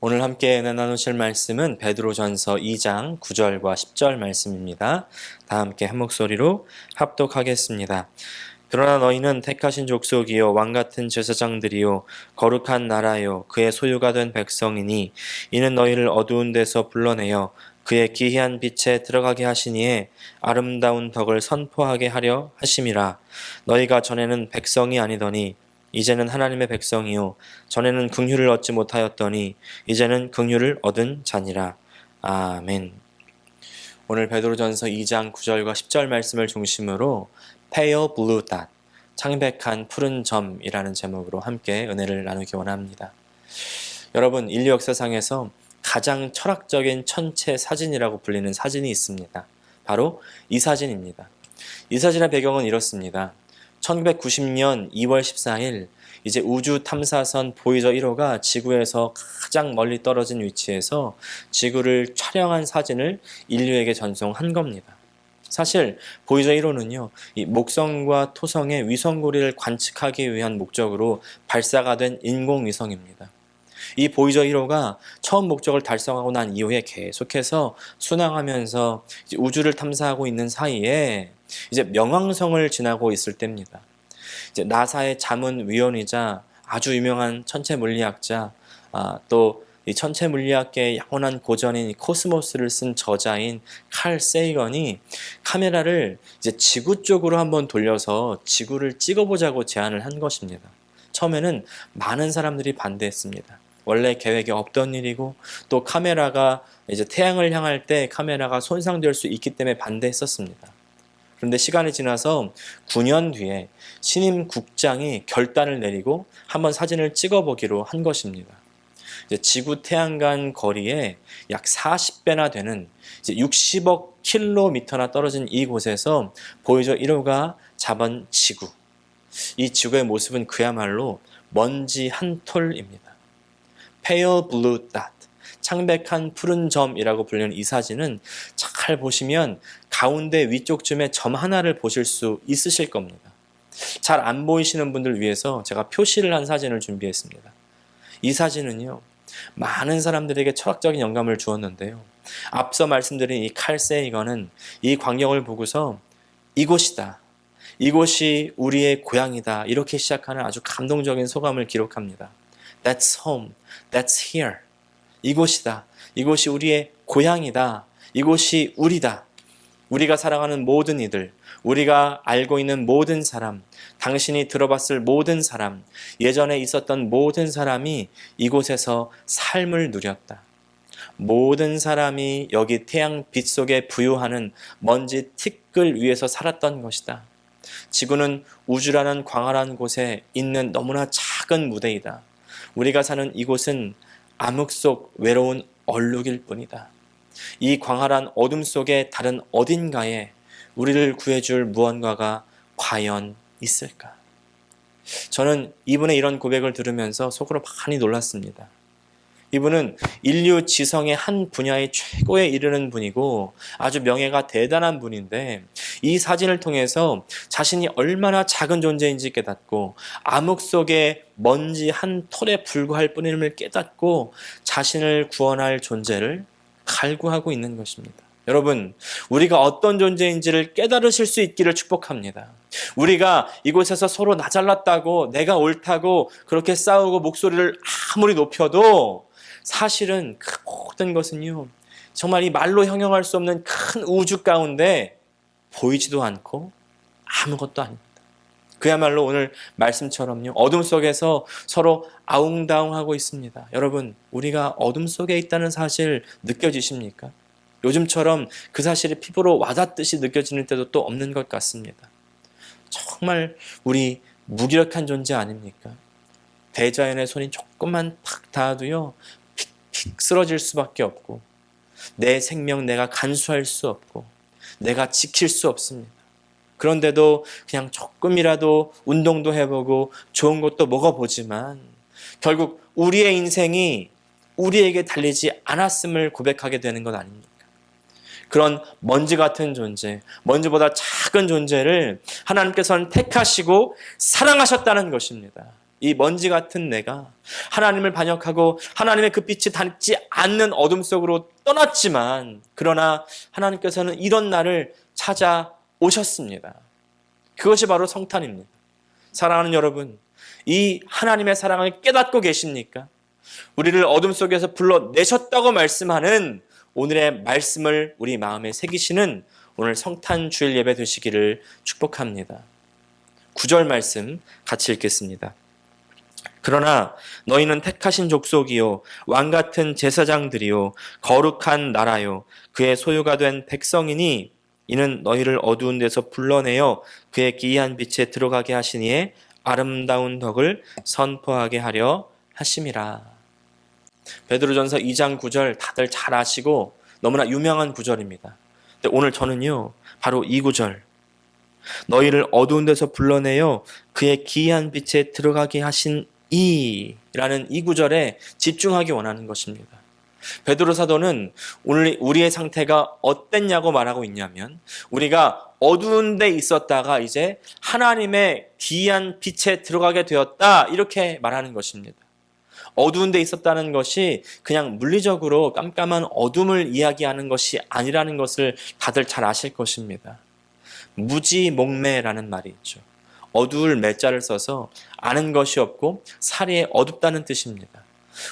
오늘 함께 나누실 말씀은 베드로전서 2장 9절과 10절 말씀입니다. 다 함께 한 목소리로 합독하겠습니다. 그러나 너희는 택하신 족속이요 왕같은 제사장들이요 거룩한 나라요 그의 소유가 된 백성이니 이는 너희를 어두운 데서 불러내어 그의 기이한 빛에 들어가게 하시니에 아름다운 덕을 선포하게 하려 하심이라. 너희가 전에는 백성이 아니더니 이제는 하나님의 백성이요 전에는 긍휼을 얻지 못하였더니 이제는 긍휼을 얻은 자니라. 아멘. 오늘 베드로전서 2장 9절과 10절 말씀을 중심으로 Pale Blue Dot, 창백한 푸른 점이라는 제목으로 함께 은혜를 나누기 원합니다. 여러분, 인류 역사상에서 가장 철학적인 천체 사진이라고 불리는 사진이 있습니다. 바로 이 사진입니다. 이 사진의 배경은 이렇습니다. 1990년 2월 14일 이제 우주 탐사선 보이저 1호가 지구에서 가장 멀리 떨어진 위치에서 지구를 촬영한 사진을 인류에게 전송한 겁니다. 사실 보이저 1호는요, 이 목성과 토성의 위성고리를 관측하기 위한 목적으로 발사가 된 인공위성입니다. 이 보이저 1호가 처음 목적을 달성하고 난 이후에 계속해서 순항하면서 우주를 탐사하고 있는 사이에 이제 명왕성을 지나고 있을 때입니다. 이제 나사의 자문위원이자 아주 유명한 천체 물리학자, 또 이 천체 물리학계의 영원한 고전인 코스모스를 쓴 저자인 칼 세이건이 카메라를 이제 지구 쪽으로 한번 돌려서 지구를 찍어보자고 제안을 한 것입니다. 처음에는 많은 사람들이 반대했습니다. 원래 계획에 없던 일이고 또 카메라가 이제 태양을 향할 때 카메라가 손상될 수 있기 때문에 반대했었습니다. 그런데 시간이 지나서 9년 뒤에 신임 국장이 결단을 내리고 한번 사진을 찍어보기로 한 것입니다. 이제 지구 태양 간 거리에 약 40배나 되는 이제 60억 킬로미터나 떨어진 이곳에서 보이저 1호가 잡은 지구. 이 지구의 모습은 그야말로 먼지 한 톨입니다. Pale Blue Dot, 창백한 푸른 점이라고 불리는 이 사진은 잘 보시면 가운데 위쪽쯤에 점 하나를 보실 수 있으실 겁니다. 잘 안 보이시는 분들 위해서 제가 표시를 한 사진을 준비했습니다. 이 사진은요, 많은 사람들에게 철학적인 영감을 주었는데요. 앞서 말씀드린 이 칼 세이건은 이 광경을 보고서 이곳이다, 이곳이 우리의 고향이다, 이렇게 시작하는 아주 감동적인 소감을 기록합니다. That's home, that's here. 이곳이다, 이곳이 우리의 고향이다, 이곳이 우리다. 우리가 사랑하는 모든 이들, 우리가 알고 있는 모든 사람, 당신이 들어봤을 모든 사람, 예전에 있었던 모든 사람이 이곳에서 삶을 누렸다. 모든 사람이 여기 태양빛 속에 부유하는 먼지 티끌 위에서 살았던 것이다. 지구는 우주라는 광활한 곳에 있는 너무나 작은 무대이다. 우리가 사는 이곳은 암흑 속 외로운 얼룩일 뿐이다. 이 광활한 어둠 속의 다른 어딘가에 우리를 구해줄 무언가가 과연 있을까? 저는 이분의 이런 고백을 들으면서 속으로 많이 놀랐습니다. 이분은 인류 지성의 한 분야의 최고에 이르는 분이고 아주 명예가 대단한 분인데 이 사진을 통해서 자신이 얼마나 작은 존재인지 깨닫고 암흑 속의 먼지 한 톨에 불과할 뿐임을 깨닫고 자신을 구원할 존재를 갈구하고 있는 것입니다. 여러분, 우리가 어떤 존재인지를 깨달으실 수 있기를 축복합니다. 우리가 이곳에서 서로 나 잘났다고 내가 옳다고 그렇게 싸우고 목소리를 아무리 높여도 사실은 그 모든 것은요, 정말 이 말로 형용할 수 없는 큰 우주 가운데 보이지도 않고 아무것도 아닙니다. 그야말로 오늘 말씀처럼요, 어둠 속에서 서로 아웅다웅하고 있습니다. 여러분, 우리가 어둠 속에 있다는 사실 느껴지십니까? 요즘처럼 그 사실이 피부로 와닿듯이 느껴지는 때도 또 없는 것 같습니다. 정말 우리 무기력한 존재 아닙니까? 대자연의 손이 조금만 탁 닿아도요, 픽픽 쓰러질 수밖에 없고 내 생명 내가 간수할 수 없고 내가 지킬 수 없습니다. 그런데도 그냥 조금이라도 운동도 해보고 좋은 것도 먹어보지만 결국 우리의 인생이 우리에게 달리지 않았음을 고백하게 되는 것 아닙니까? 그런 먼지 같은 존재, 먼지보다 작은 존재를 하나님께서는 택하시고 사랑하셨다는 것입니다. 이 먼지 같은 내가 하나님을 반역하고 하나님의 그 빛이 닿지 않는 어둠 속으로 떠났지만, 그러나 하나님께서는 이런 나를 찾아오셨습니다. 그것이 바로 성탄입니다. 사랑하는 여러분, 이 하나님의 사랑을 깨닫고 계십니까? 우리를 어둠 속에서 불러내셨다고 말씀하는 오늘의 말씀을 우리 마음에 새기시는 오늘 성탄 주일 예배 되시기를 축복합니다. 9절 말씀 같이 읽겠습니다. 그러나 너희는 택하신 족속이요 왕같은 제사장들이요 거룩한 나라요 그의 소유가 된 백성이니 이는 너희를 어두운 데서 불러내어 그의 기이한 빛에 들어가게 하시니에 아름다운 덕을 선포하게 하려 하심이라. 베드로전서 2장 9절 다들 잘 아시고 너무나 유명한 구절입니다. 근데 오늘 저는요 바로 이 구절, 너희를 어두운 데서 불러내어 그의 기이한 빛에 들어가게 하신 이라는 이 구절에 집중하기 원하는 것입니다. 베드로 사도는 오늘 우리의 상태가 어땠냐고 말하고 있냐면, 우리가 어두운 데 있었다가 이제 하나님의 기이한 빛에 들어가게 되었다, 이렇게 말하는 것입니다. 어두운 데 있었다는 것이 그냥 물리적으로 깜깜한 어둠을 이야기하는 것이 아니라는 것을 다들 잘 아실 것입니다. 무지몽매라는 말이 있죠. 어두울 매자를 써서 아는 것이 없고 사리에 어둡다는 뜻입니다.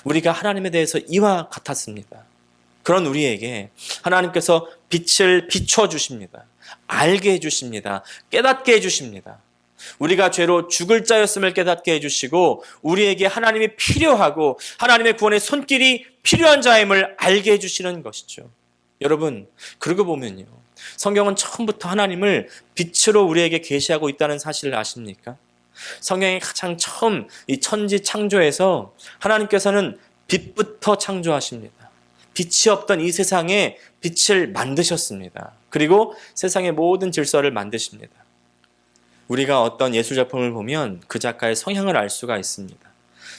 우리가 하나님에 대해서 이와 같았습니다. 그런 우리에게 하나님께서 빛을 비춰주십니다. 알게 해주십니다. 깨닫게 해주십니다. 우리가 죄로 죽을 자였음을 깨닫게 해주시고 우리에게 하나님이 필요하고 하나님의 구원의 손길이 필요한 자임을 알게 해주시는 것이죠. 여러분, 그러고 보면요, 성경은 처음부터 하나님을 빛으로 우리에게 계시하고 있다는 사실을 아십니까? 성경의 가장 처음 이 천지 창조에서 하나님께서는 빛부터 창조하십니다. 빛이 없던 이 세상에 빛을 만드셨습니다. 그리고 세상의 모든 질서를 만드십니다. 우리가 어떤 예술작품을 보면 그 작가의 성향을 알 수가 있습니다.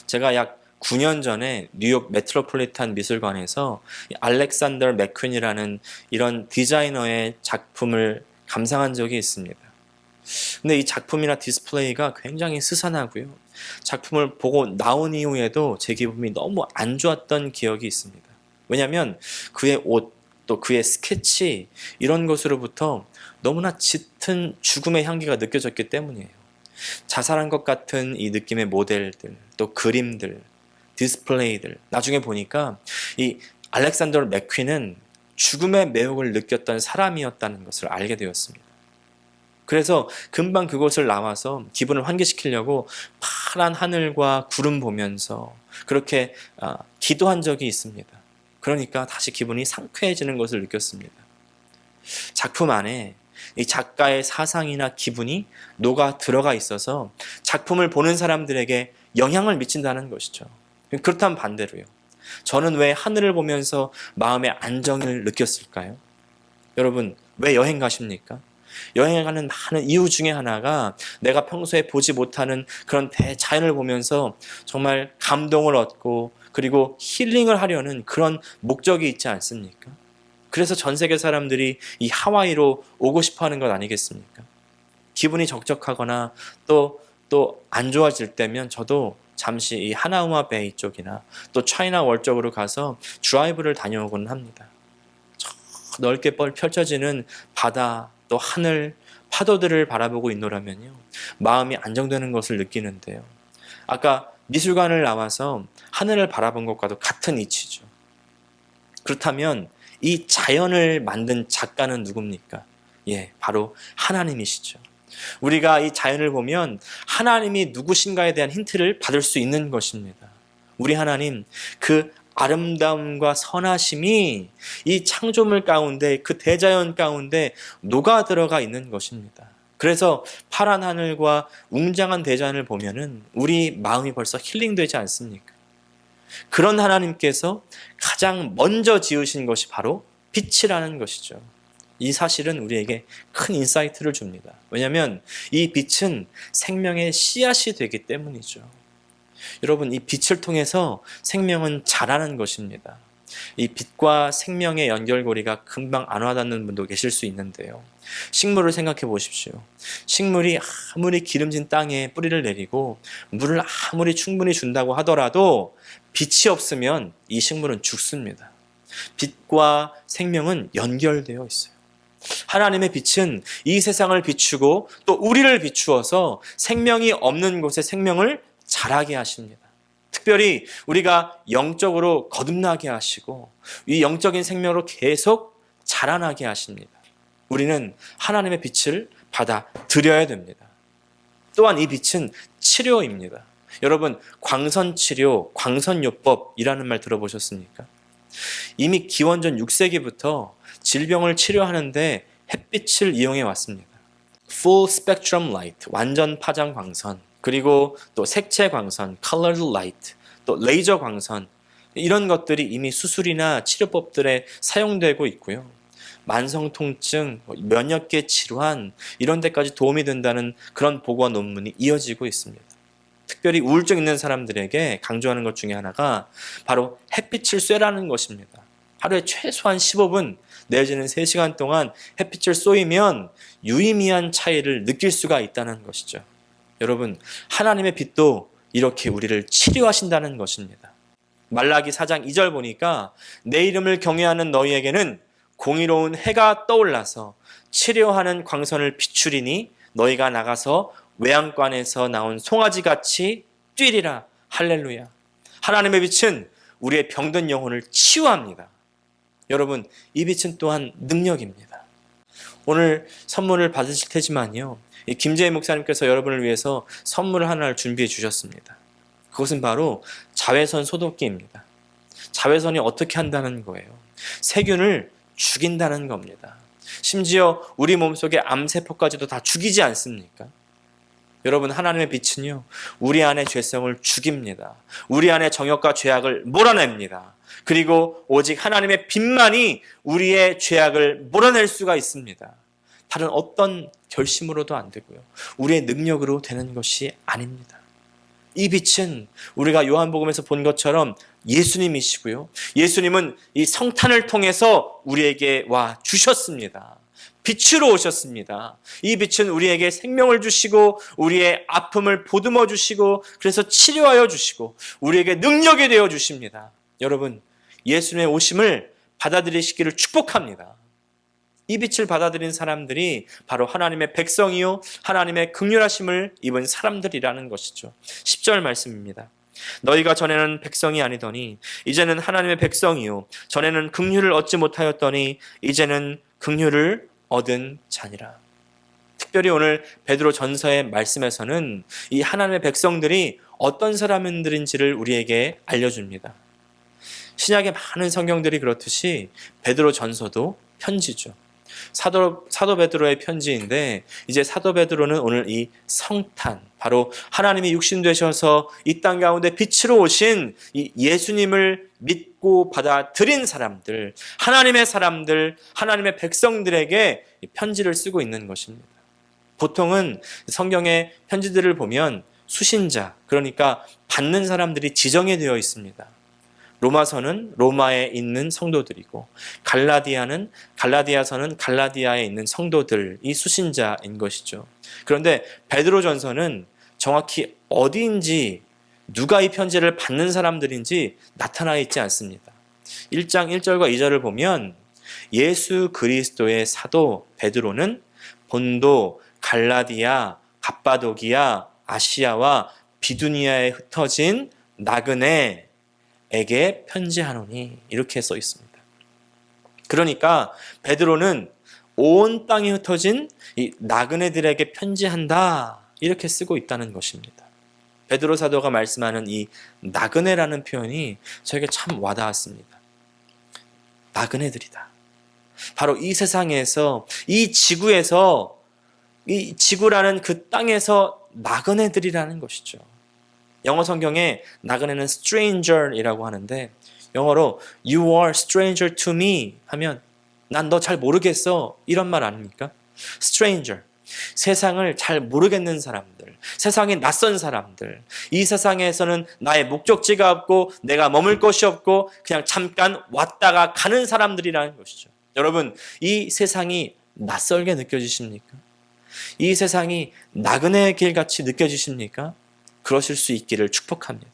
제가 약 9년 전에 뉴욕 메트로폴리탄 미술관에서 알렉산더 맥퀸이라는 이런 디자이너의 작품을 감상한 적이 있습니다. 근데 이 작품이나 디스플레이가 굉장히 스산하고요. 작품을 보고 나온 이후에도 제 기분이 너무 안 좋았던 기억이 있습니다. 왜냐하면 그의 옷, 또 그의 스케치, 이런 것으로부터 너무나 짙은 죽음의 향기가 느껴졌기 때문이에요. 자살한 것 같은 이 느낌의 모델들, 또 그림들, 디스플레이들, 나중에 보니까 이 알렉산더 맥퀸은 죽음의 매혹을 느꼈던 사람이었다는 것을 알게 되었습니다. 그래서 금방 그곳을 나와서 기분을 환기시키려고 파란 하늘과 구름 보면서 그렇게 기도한 적이 있습니다. 그러니까 다시 기분이 상쾌해지는 것을 느꼈습니다. 작품 안에 이 작가의 사상이나 기분이 녹아 들어가 있어서 작품을 보는 사람들에게 영향을 미친다는 것이죠. 그렇다면 반대로요, 저는 왜 하늘을 보면서 마음의 안정을 느꼈을까요? 여러분, 왜 여행 가십니까? 여행 가는 많은 이유 중에 하나가 내가 평소에 보지 못하는 그런 대자연을 보면서 정말 감동을 얻고 그리고 힐링을 하려는 그런 목적이 있지 않습니까? 그래서 전 세계 사람들이 이 하와이로 오고 싶어 하는 것 아니겠습니까? 기분이 적적하거나 또 안 좋아질 때면 저도 잠시 이 하나우마 베이 쪽이나 또 차이나 월 쪽으로 가서 드라이브를 다녀오곤 합니다. 넓게 펼쳐지는 바다, 또 하늘, 파도들을 바라보고 있노라면요, 마음이 안정되는 것을 느끼는데요. 아까 미술관을 나와서 하늘을 바라본 것과도 같은 이치죠. 그렇다면 이 자연을 만든 작가는 누굽니까? 바로 하나님이시죠. 우리가 이 자연을 보면 하나님이 누구신가에 대한 힌트를 받을 수 있는 것입니다. 우리 하나님, 그 아름다움과 선하심이 이 창조물 가운데, 그 대자연 가운데 녹아 들어가 있는 것입니다. 그래서 파란 하늘과 웅장한 대자연을 보면은 우리 마음이 벌써 힐링되지 않습니까? 그런 하나님께서 가장 먼저 지으신 것이 바로 빛이라는 것이죠. 이 사실은 우리에게 큰 인사이트를 줍니다. 왜냐하면 이 빛은 생명의 씨앗이 되기 때문이죠. 여러분, 이 빛을 통해서 생명은 자라는 것입니다. 이 빛과 생명의 연결고리가 금방 안 와닿는 분도 계실 수 있는데요. 식물을 생각해 보십시오. 식물이 아무리 기름진 땅에 뿌리를 내리고 물을 아무리 충분히 준다고 하더라도 빛이 없으면 이 식물은 죽습니다. 빛과 생명은 연결되어 있어요. 하나님의 빛은 이 세상을 비추고 또 우리를 비추어서 생명이 없는 곳에 생명을 자라게 하십니다. 특별히 우리가 영적으로 거듭나게 하시고 이 영적인 생명으로 계속 자라나게 하십니다. 우리는 하나님의 빛을 받아들여야 됩니다. 또한 이 빛은 치료입니다. 여러분, 광선치료, 광선요법이라는 말 들어보셨습니까? 이미 기원전 6세기부터 질병을 치료하는데 햇빛을 이용해 왔습니다. Full spectrum light, 완전 파장 광선, 그리고 또 색채 광선, colored light, 또 레이저 광선, 이런 것들이 이미 수술이나 치료법들에 사용되고 있고요. 만성 통증, 면역계 질환 이런 데까지 도움이 된다는 그런 보고와 논문이 이어지고 있습니다. 특별히 우울증 있는 사람들에게 강조하는 것 중에 하나가 바로 햇빛을 쐬라는 것입니다. 하루에 최소한 15분 내지는 3시간 동안 햇빛을 쏘이면 유의미한 차이를 느낄 수가 있다는 것이죠. 여러분, 하나님의 빛도 이렇게 우리를 치료하신다는 것입니다. 말라기 4장 2절 보니까 내 이름을 경외하는 너희에게는 공의로운 해가 떠올라서 치료하는 광선을 비추리니 너희가 나가서 외양간에서 나온 송아지같이 뛰리라. 할렐루야. 하나님의 빛은 우리의 병든 영혼을 치유합니다. 여러분, 이 빛은 또한 능력입니다. 오늘 선물을 받으실 테지만요, 김재희 목사님께서 여러분을 위해서 선물 하나를 준비해 주셨습니다. 그것은 바로 자외선 소독기입니다. 자외선이 어떻게 한다는 거예요? 세균을 죽인다는 겁니다. 심지어 우리 몸속의 암세포까지도 다 죽이지 않습니까? 여러분, 하나님의 빛은요, 우리 안의 죄성을 죽입니다. 우리 안의 정욕과 죄악을 몰아냅니다. 그리고 오직 하나님의 빛만이 우리의 죄악을 몰아낼 수가 있습니다. 다른 어떤 결심으로도 안 되고요. 우리의 능력으로 되는 것이 아닙니다. 이 빛은 우리가 요한복음에서 본 것처럼 예수님이시고요. 예수님은 이 성탄을 통해서 우리에게 와 주셨습니다. 빛으로 오셨습니다. 이 빛은 우리에게 생명을 주시고 우리의 아픔을 보듬어 주시고 그래서 치료하여 주시고 우리에게 능력이 되어 주십니다. 여러분, 예수님의 오심을 받아들이시기를 축복합니다. 이 빛을 받아들인 사람들이 바로 하나님의 백성이요 하나님의 긍휼하심을 입은 사람들이라는 것이죠. 10절 말씀입니다. 너희가 전에는 백성이 아니더니 이제는 하나님의 백성이요 전에는 긍휼을 얻지 못하였더니 이제는 긍휼을 얻은 자니라. 특별히 오늘 베드로 전서의 말씀에서는 이 하나님의 백성들이 어떤 사람들인지를 우리에게 알려줍니다. 신약의 많은 성경들이 그렇듯이 베드로 전서도 편지죠. 사도 베드로의 편지인데 이제 사도 베드로는 오늘 이 성탄, 바로 하나님이 육신 되셔서 이 땅 가운데 빛으로 오신 이 예수님을 믿고 받아들인 사람들, 하나님의 사람들, 하나님의 백성들에게 편지를 쓰고 있는 것입니다. 보통은 성경의 편지들을 보면 수신자, 그러니까 받는 사람들이 지정이 되어 있습니다. 로마서는 로마에 있는 성도들이고 갈라디아서는 갈라디아에 있는 성도들이 수신자인 것이죠. 그런데 베드로전서는 정확히 어디인지 누가 이 편지를 받는 사람들인지 나타나 있지 않습니다. 1장 1절과 2절을 보면 예수 그리스도의 사도 베드로는 본도, 갈라디아, 갑바도기아, 아시아와 비두니아에 흩어진 나그네 에게 편지하노니 이렇게 써 있습니다. 그러니까 베드로는 온 땅에 흩어진 이 나그네들에게 편지한다 이렇게 쓰고 있다는 것입니다. 베드로 사도가 말씀하는 이 나그네라는 표현이 저에게 참 와닿았습니다. 나그네들이다. 바로 이 세상에서 이 지구에서 이 지구라는 그 땅에서 나그네들이라는 것이죠. 영어 성경에 나그네는 stranger이라고 하는데 영어로 you are stranger to me 하면 난 너 잘 모르겠어 이런 말 아닙니까? stranger. 세상을 잘 모르겠는 사람들, 세상이 낯선 사람들, 이 세상에서는 나의 목적지가 없고 내가 머물 곳이 없고 그냥 잠깐 왔다가 가는 사람들이라는 것이죠. 여러분, 이 세상이 낯설게 느껴지십니까? 이 세상이 나그네의 길같이 느껴지십니까? 그러실 수 있기를 축복합니다.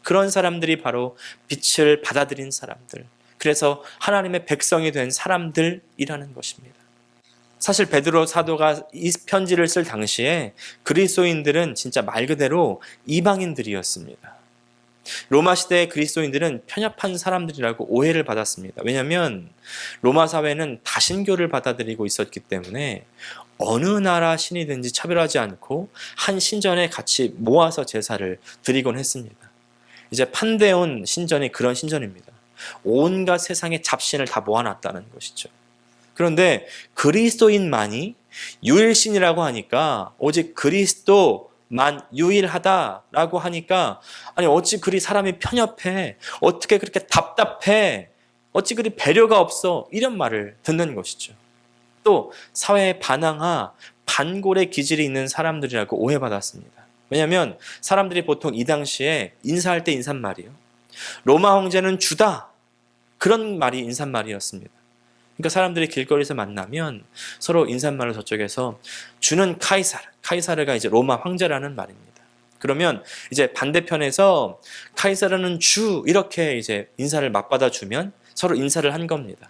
그런 사람들이 바로 빛을 받아들인 사람들, 그래서 하나님의 백성이 된 사람들이라는 것입니다. 사실 베드로 사도가 이 편지를 쓸 당시에 그리스도인들은 진짜 말 그대로 이방인들이었습니다. 로마 시대의 그리스도인들은 편협한 사람들이라고 오해를 받았습니다. 왜냐하면 로마 사회는 다신교를 받아들이고 있었기 때문에 어느 나라 신이든지 차별하지 않고 한 신전에 같이 모아서 제사를 드리곤 했습니다. 이제 판데온 신전이 그런 신전입니다. 온갖 세상의 잡신을 다 모아놨다는 것이죠. 그런데 그리스도인만이 유일신이라고 하니까, 오직 그리스도만 유일하다라고 하니까, 아니 어찌 그리 사람이 편협해, 어떻게 그렇게 답답해, 어찌 그리 배려가 없어, 이런 말을 듣는 것이죠. 또 사회에 반항하 반골의 기질이 있는 사람들이라고 오해받았습니다. 왜냐하면 사람들이 보통 이 당시에 인사할 때 인사말이요, 로마 황제는 주다, 그런 말이 인사말이었습니다. 그러니까 사람들이 길거리에서 만나면 서로 인사말로 저쪽에서 주는 카이사르가 이제 로마 황제라는 말입니다. 그러면 이제 반대편에서 카이사르는 주, 이렇게 이제 인사를 맞받아 주면 서로 인사를 한 겁니다.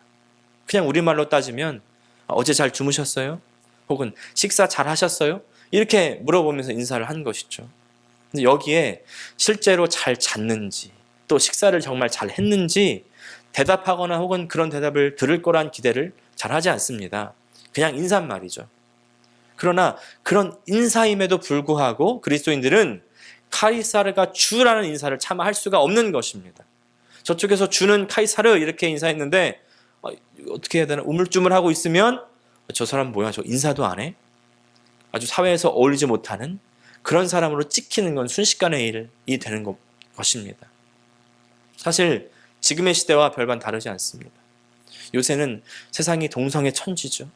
그냥 우리말로 따지면 어제 잘 주무셨어요? 혹은 식사 잘 하셨어요? 이렇게 물어보면서 인사를 한 것이죠. 근데 여기에 실제로 잘 잤는지, 또 식사를 정말 잘 했는지 대답하거나 혹은 그런 대답을 들을 거란 기대를 잘 하지 않습니다. 그냥 인사말이죠. 그러나 그런 인사임에도 불구하고 그리스도인들은 카이사르가 주라는 인사를 차마 할 수가 없는 것입니다. 저쪽에서 주는 카이사르 이렇게 인사했는데 어떻게 해야 되나 우물쭈물하고 있으면 저 사람 뭐야, 저 인사도 안 해? 아주 사회에서 어울리지 못하는 그런 사람으로 찍히는 건 순식간의 일이 되는 것입니다. 사실 지금의 시대와 별반 다르지 않습니다. 요새는 세상이 동성애 천지죠.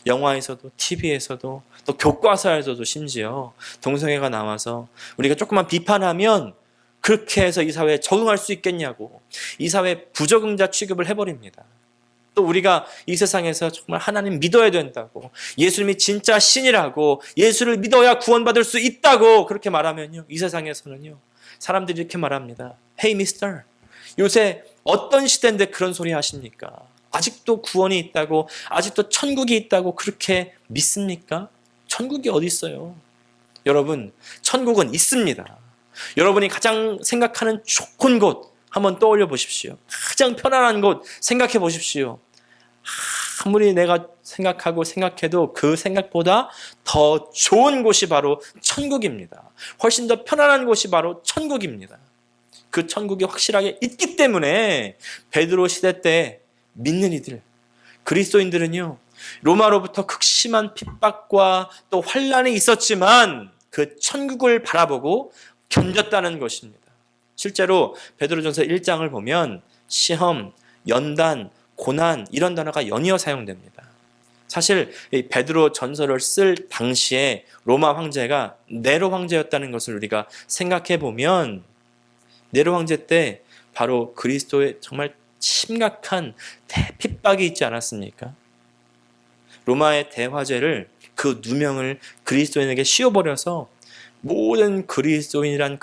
영화에서도 TV에서도 또 교과서에서도 심지어 동성애가 나와서 우리가 조금만 비판하면 그렇게 해서 이 사회에 적응할 수 있겠냐고 이 사회 부적응자 취급을 해버립니다. 또 우리가 이 세상에서 정말 하나님 믿어야 된다고, 예수님이 진짜 신이라고, 예수를 믿어야 구원받을 수 있다고 그렇게 말하면요, 이 세상에서는요 사람들이 이렇게 말합니다. Hey mister, 요새 어떤 시대인데 그런 소리 하십니까? 아직도 구원이 있다고, 아직도 천국이 있다고 그렇게 믿습니까? 천국이 어디 있어요? 여러분, 천국은 있습니다. 여러분이 가장 생각하는 좋은 곳 한번 떠올려 보십시오. 가장 편안한 곳 생각해 보십시오. 아무리 내가 생각하고 생각해도 그 생각보다 더 좋은 곳이 바로 천국입니다. 훨씬 더 편안한 곳이 바로 천국입니다. 그 천국이 확실하게 있기 때문에 베드로 시대 때 믿는 이들, 그리스도인들은요, 로마로부터 극심한 핍박과 또 환난이 있었지만 그 천국을 바라보고 견뎠다는 것입니다. 실제로 베드로전서 1장을 보면 시험, 연단, 고난 이런 단어가 연이어 사용됩니다. 사실 이 베드로 전서를 쓸 당시에 로마 황제가 네로 황제였다는 것을 우리가 생각해 보면, 네로 황제 때 바로 그리스도의 정말 심각한 핍박이 있지 않았습니까? 로마의 대화제를, 그 누명을 그리스도인에게 씌워버려서 모든 그리스도인들은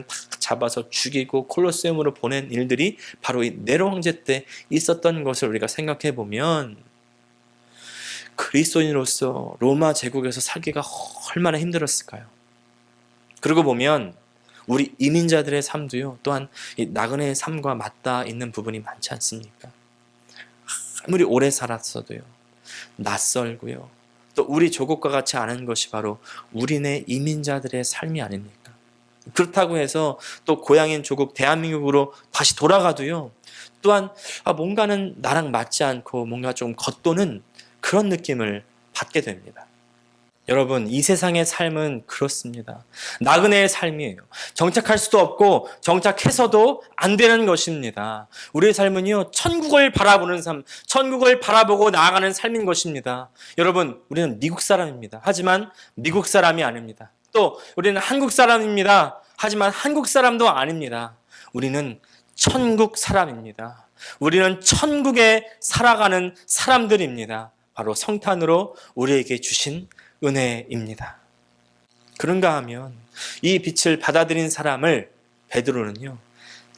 다 잡아서 죽이고 콜로세움으로 보낸 일들이 바로 이 네로 황제 때 있었던 것을 우리가 생각해 보면, 그리스도인으로서 로마 제국에서 살기가 얼마나 힘들었을까요? 그러고 보면 우리 이민자들의 삶도요, 또한 이 나그네의 삶과 맞닿아 있는 부분이 많지 않습니까? 아무리 오래 살았어도요, 낯설고요, 또 우리 조국과 같지 않은 것이 바로 우리네 이민자들의 삶이 아닙니까? 그렇다고 해서 또 고향인 조국 대한민국으로 다시 돌아가도요, 또한 뭔가는 나랑 맞지 않고 뭔가 좀 겉도는 그런 느낌을 받게 됩니다. 여러분, 이 세상의 삶은 그렇습니다. 나그네의 삶이에요. 정착할 수도 없고 정착해서도 안 되는 것입니다. 우리의 삶은요, 천국을 바라보는 삶, 천국을 바라보고 나아가는 삶인 것입니다. 여러분, 우리는 미국 사람입니다. 하지만 미국 사람이 아닙니다. 또 우리는 한국 사람입니다. 하지만 한국 사람도 아닙니다. 우리는 천국 사람입니다. 우리는 천국에 살아가는 사람들입니다. 바로 성탄으로 우리에게 주신 은혜입니다. 그런가 하면 이 빛을 받아들인 사람을 베드로는요,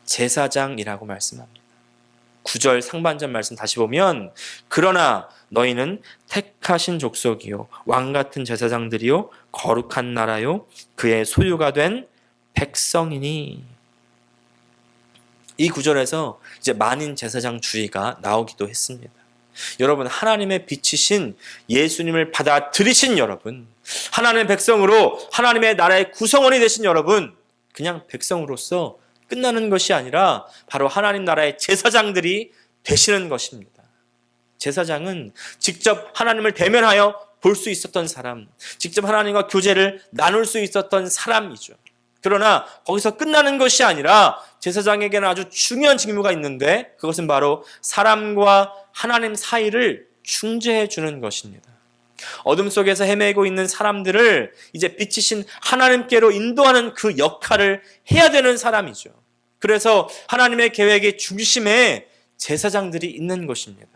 제사장이라고 말씀합니다. 9절 상반절 말씀 다시 보면, 그러나 너희는 택하신 족속이요 왕 같은 제사장들이요 거룩한 나라요 그의 소유가 된 백성이니. 이 구절에서 이제 만인 제사장주의가 나오기도 했습니다. 여러분, 하나님의 빛이신 예수님을 받아들이신 여러분, 하나님의 백성으로 하나님의 나라의 구성원이 되신 여러분, 그냥 백성으로서 끝나는 것이 아니라 바로 하나님 나라의 제사장들이 되시는 것입니다. 제사장은 직접 하나님을 대면하여 볼 수 있었던 사람, 직접 하나님과 교제를 나눌 수 있었던 사람이죠. 그러나 거기서 끝나는 것이 아니라 제사장에게는 아주 중요한 직무가 있는데, 그것은 바로 사람과 하나님 사이를 중재해 주는 것입니다. 어둠 속에서 헤매고 있는 사람들을 이제 빛이신 하나님께로 인도하는 그 역할을 해야 되는 사람이죠. 그래서 하나님의 계획의 중심에 제사장들이 있는 것입니다.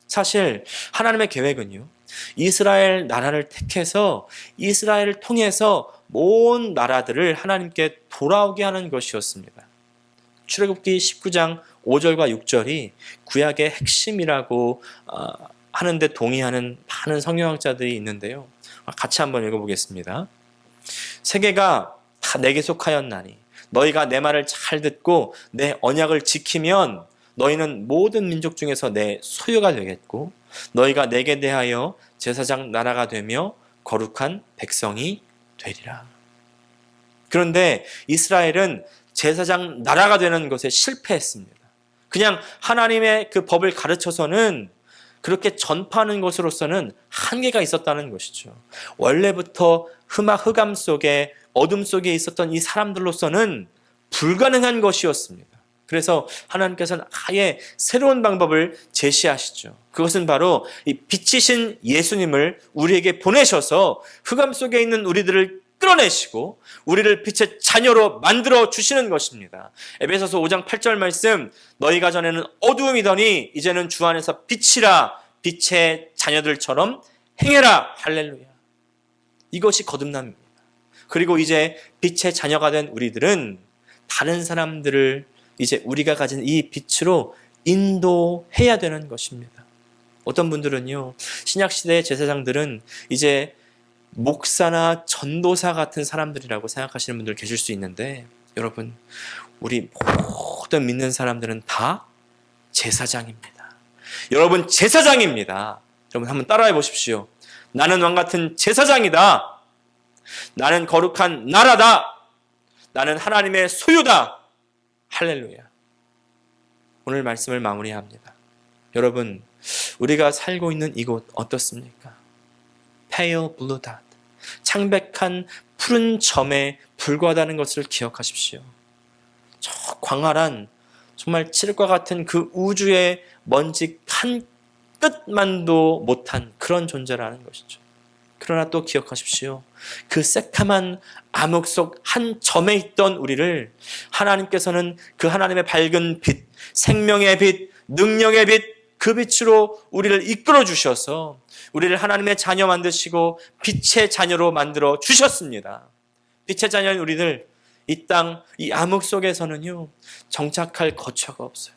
사실 하나님의 계획은요, 이스라엘 나라를 택해서 이스라엘을 통해서 온 나라들을 하나님께 돌아오게 하는 것이었습니다. 출애굽기 19장 5절과 6절이 구약의 핵심이라고 하는데 동의하는 많은 성경학자들이 있는데요. 같이 한번 읽어보겠습니다. 세계가 다 내게 속하였나니 너희가 내 말을 잘 듣고 내 언약을 지키면 너희는 모든 민족 중에서 내 소유가 되겠고 너희가 내게 대하여 제사장 나라가 되며 거룩한 백성이 되리라. 그런데 이스라엘은 제사장 나라가 되는 것에 실패했습니다. 그냥 하나님의 그 법을 가르쳐서는 그렇게 전파하는 것으로서는 한계가 있었다는 것이죠. 원래부터 흑암 속에 어둠 속에 있었던 이 사람들로서는 불가능한 것이었습니다. 그래서 하나님께서는 아예 새로운 방법을 제시하시죠. 그것은 바로 이 빛이신 예수님을 우리에게 보내셔서 흑암 속에 있는 우리들을 끌어내시고 우리를 빛의 자녀로 만들어 주시는 것입니다. 에베소서 5장 8절 말씀, 너희가 전에는 어두움이더니 이제는 주 안에서 빛이라, 빛의 자녀들처럼 행해라. 할렐루야. 이것이 거듭남입니다. 그리고 이제 빛의 자녀가 된 우리들은 다른 사람들을 이제 우리가 가진 이 빛으로 인도해야 되는 것입니다. 어떤 분들은요, 신약시대의 제사장들은 이제 목사나 전도사 같은 사람들이라고 생각하시는 분들 계실 수 있는데, 여러분, 우리 모든 믿는 사람들은 다 제사장입니다. 여러분, 제사장입니다. 여러분, 한번 따라해 보십시오. 나는 왕 같은 제사장이다. 나는 거룩한 나라다. 나는 하나님의 소유다. 할렐루야. 오늘 말씀을 마무리합니다. 여러분, 우리가 살고 있는 이곳 어떻습니까? Pale blue dot, 창백한 푸른 점에 불과하다는 것을 기억하십시오. 저 광활한 정말 칠흑과 같은 그 우주의 먼지 한 끝만도 못한 그런 존재라는 것이죠. 그러나 또 기억하십시오. 그 새카만 암흑 속 한 점에 있던 우리를 하나님께서는 그 하나님의 밝은 빛, 생명의 빛, 능력의 빛, 그 빛으로 우리를 이끌어 주셔서 우리를 하나님의 자녀 만드시고 빛의 자녀로 만들어 주셨습니다. 빛의 자녀인 우리들, 이 땅, 이 암흑 속에서는요, 정착할 거처가 없어요.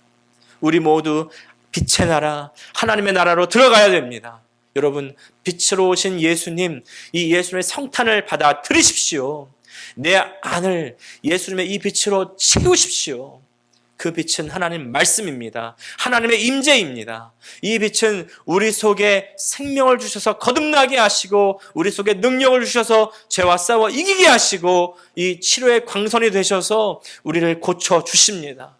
우리 모두 빛의 나라, 하나님의 나라로 들어가야 됩니다. 여러분, 빛으로 오신 예수님, 이 예수님의 성탄을 받아 들이십시오. 내 안을 예수님의 이 빛으로 채우십시오. 그 빛은 하나님 말씀입니다. 하나님의 임재입니다. 이 빛은 우리 속에 생명을 주셔서 거듭나게 하시고 우리 속에 능력을 주셔서 죄와 싸워 이기게 하시고 이 치료의 광선이 되셔서 우리를 고쳐 주십니다.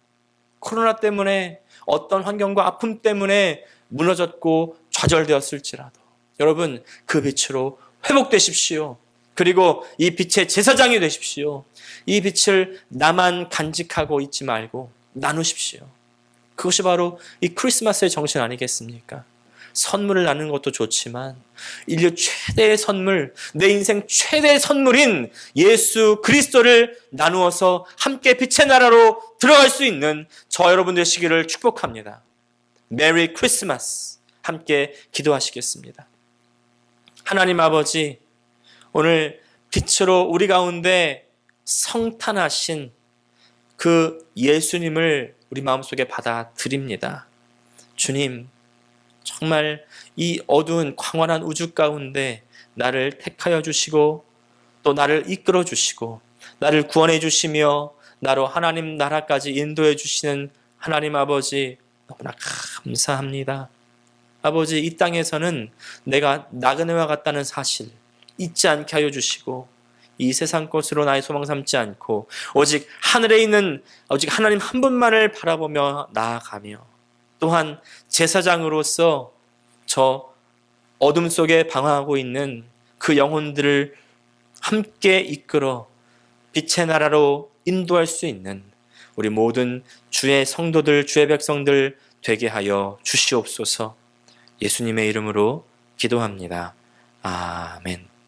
코로나 때문에 어떤 환경과 아픔 때문에 무너졌고 좌절되었을지라도 여러분, 그 빛으로 회복되십시오. 그리고 이 빛의 제사장이 되십시오. 이 빛을 나만 간직하고 있지 말고 나누십시오. 그것이 바로 이 크리스마스의 정신 아니겠습니까? 선물을 나누는 것도 좋지만 인류 최대의 선물, 내 인생 최대의 선물인 예수 그리스도를 나누어서 함께 빛의 나라로 들어갈 수 있는 저 여러분 되시기를 축복합니다. 메리 크리스마스. 함께 기도하시겠습니다. 하나님 아버지, 오늘 빛으로 우리 가운데 성탄하신 그 예수님을 우리 마음속에 받아들입니다. 주님, 정말 이 어두운 광활한 우주 가운데 나를 택하여 주시고 또 나를 이끌어 주시고 나를 구원해 주시며 나로 하나님 나라까지 인도해 주시는 하나님 아버지, 너무나 감사합니다. 아버지, 이 땅에서는 내가 나그네와 같다는 사실 잊지 않게 하여 주시고 이 세상 것으로 나의 소망 삼지 않고 오직 하늘에 있는 오직 하나님 한 분만을 바라보며 나아가며 또한 제사장으로서 저 어둠 속에 방황하고 있는 그 영혼들을 함께 이끌어 빛의 나라로 인도할 수 있는 우리 모든 주의 성도들, 주의 백성들 되게 하여 주시옵소서. 예수님의 이름으로 기도합니다. 아멘.